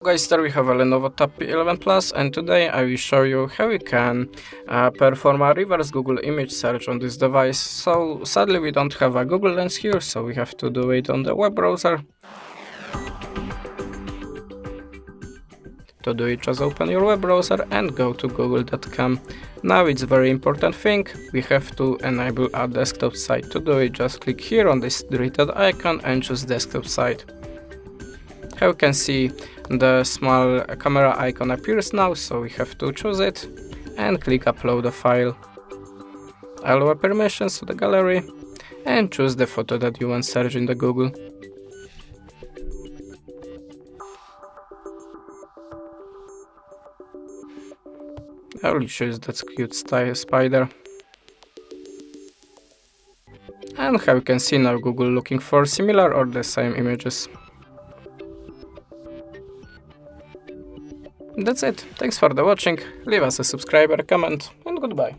Guys, there we have a Lenovo TAB M11 Plus, and today I will show you how you can perform a reverse Google image search on this device. So sadly we don't have a Google Lens here, so we have to do it on the web browser. To do it, just open your web browser and go to google.com. Now it's very important thing, we have to enable a desktop site. To do it, just click here on this deleted icon and choose desktop site. How you can see, the small camera icon appears now, so we have to choose it and click upload a file. Allow permissions to the gallery and choose the photo that you want to search in the Google. I will choose that cute spider. And how you can see now, Google looking for similar or the same images. That's it. Thanks for the watching. Leave us a subscribe, comment, and goodbye.